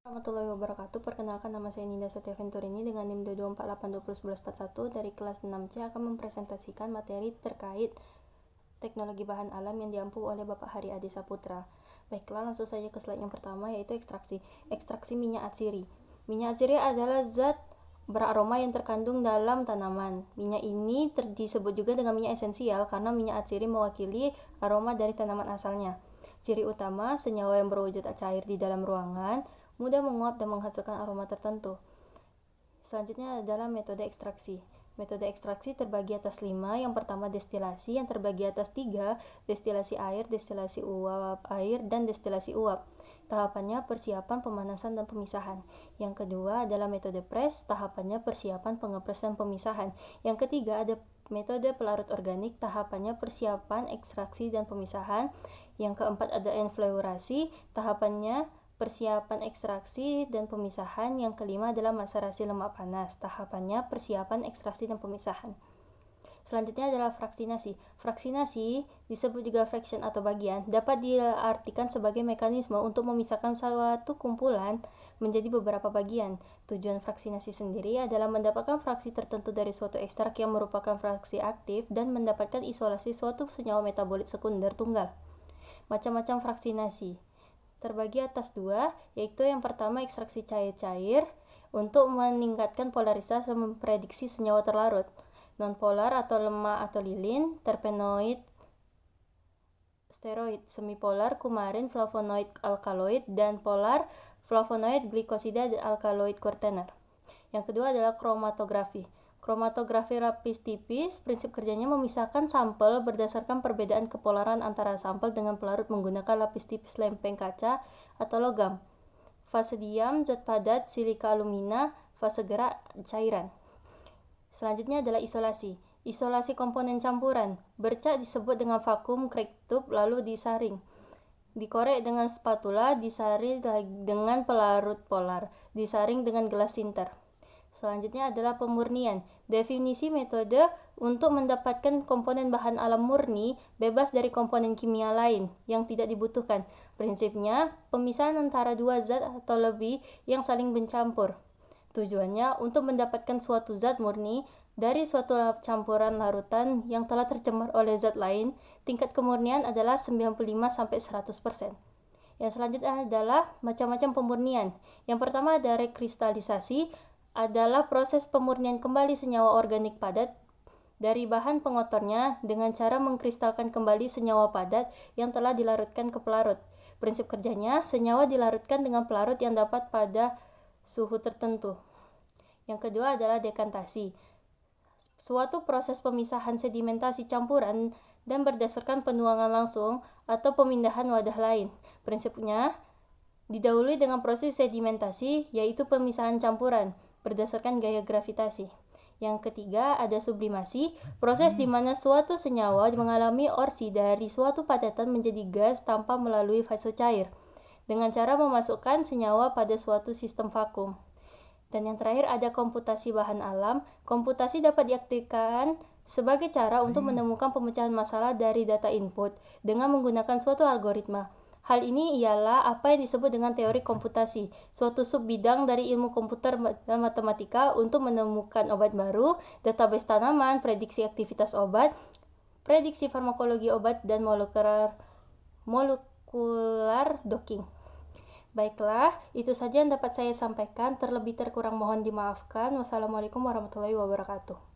Warahmatullahi wabarakatuh. Perkenalkan, nama saya Ninda Setia Venturini dengan NIM 224821141 dari kelas 6C akan mempresentasikan materi terkait teknologi bahan alam yang diampu oleh Bapak Hari Adi Saputra. Baiklah, langsung saja ke slide yang pertama, yaitu ekstraksi. Ekstraksi minyak atsiri. Minyak atsiri adalah zat beraroma yang terkandung dalam tanaman. Minyak ini disebut juga dengan minyak esensial karena minyak atsiri mewakili aroma dari tanaman asalnya. Ciri utama, senyawa yang berwujud cair di dalam ruangan, mudah menguap dan menghasilkan aroma tertentu. Selanjutnya adalah metode ekstraksi. Metode ekstraksi terbagi atas 5. Yang pertama destilasi, yang terbagi atas 3, destilasi air, destilasi uap air, dan destilasi uap. Tahapannya persiapan, pemanasan, dan pemisahan. Yang kedua adalah metode press, tahapannya persiapan, pengepres, dan pemisahan. Yang ketiga ada metode pelarut organik, tahapannya persiapan, ekstraksi, dan pemisahan. Yang keempat ada enfleurasi, tahapannya persiapan ekstraksi dan pemisahan. Yang kelima adalah maserasi lemak panas, tahapannya persiapan ekstraksi dan pemisahan. Selanjutnya adalah fraksinasi. Fraksinasi disebut juga fraction atau bagian, dapat diartikan sebagai mekanisme untuk memisahkan suatu kumpulan menjadi beberapa bagian. Tujuan fraksinasi sendiri adalah mendapatkan fraksi tertentu dari suatu ekstrak yang merupakan fraksi aktif dan mendapatkan isolasi suatu senyawa metabolit sekunder tunggal. Macam-macam fraksinasi terbagi atas 2, yaitu yang pertama ekstraksi cair-cair untuk meningkatkan polarisasi dan memprediksi senyawa terlarut, nonpolar atau lemak atau lilin, terpenoid, steroid, semipolar, kumarin, flavonoid, alkaloid, dan polar, flavonoid, glikosida, dan alkaloid quaterner. Yang kedua adalah kromatografi. Kromatografi lapis tipis, prinsip kerjanya memisahkan sampel berdasarkan perbedaan kepolaran antara sampel dengan pelarut menggunakan lapis tipis lempeng kaca atau logam. Fase diam, zat padat, silika alumina, fase gerak, cairan. Selanjutnya adalah isolasi. Isolasi komponen campuran. Bercak disebut dengan vakum crack tube lalu disaring. Dikorek dengan spatula, disaring dengan pelarut polar, disaring dengan gelas sinter. Selanjutnya adalah pemurnian. Definisi metode untuk mendapatkan komponen bahan alam murni bebas dari komponen kimia lain yang tidak dibutuhkan. Prinsipnya, pemisahan antara dua zat atau lebih yang saling bercampur. Tujuannya untuk mendapatkan suatu zat murni dari suatu campuran larutan yang telah tercemar oleh zat lain. Tingkat kemurnian adalah 95-100%. Yang selanjutnya adalah macam-macam pemurnian. Yang pertama ada rekristalisasi, adalah proses pemurnian kembali senyawa organik padat dari bahan pengotornya dengan cara mengkristalkan kembali senyawa padat yang telah dilarutkan ke pelarut. Prinsip kerjanya, senyawa dilarutkan dengan pelarut yang dapat pada suhu tertentu. Yang kedua adalah dekantasi. Suatu proses pemisahan sedimentasi campuran dan berdasarkan penuangan langsung atau pemindahan wadah lain. Prinsipnya didahului dengan proses sedimentasi, yaitu pemisahan campuran berdasarkan gaya gravitasi. Yang ketiga ada sublimasi, proses di mana suatu senyawa mengalami orsi dari suatu padatan menjadi gas tanpa melalui fase cair, dengan cara memasukkan senyawa pada suatu sistem vakum. Dan yang terakhir ada komputasi bahan alam. Komputasi dapat diaktifkan sebagai cara untuk menemukan pemecahan masalah dari data input dengan menggunakan suatu algoritma. Hal ini ialah apa yang disebut dengan teori komputasi, suatu subbidang dari ilmu komputer dan matematika untuk menemukan obat baru, database tanaman, prediksi aktivitas obat, prediksi farmakologi obat, dan molekular docking. Baiklah, itu saja yang dapat saya sampaikan. Terlebih terkurang mohon dimaafkan. Wassalamualaikum warahmatullahi wabarakatuh.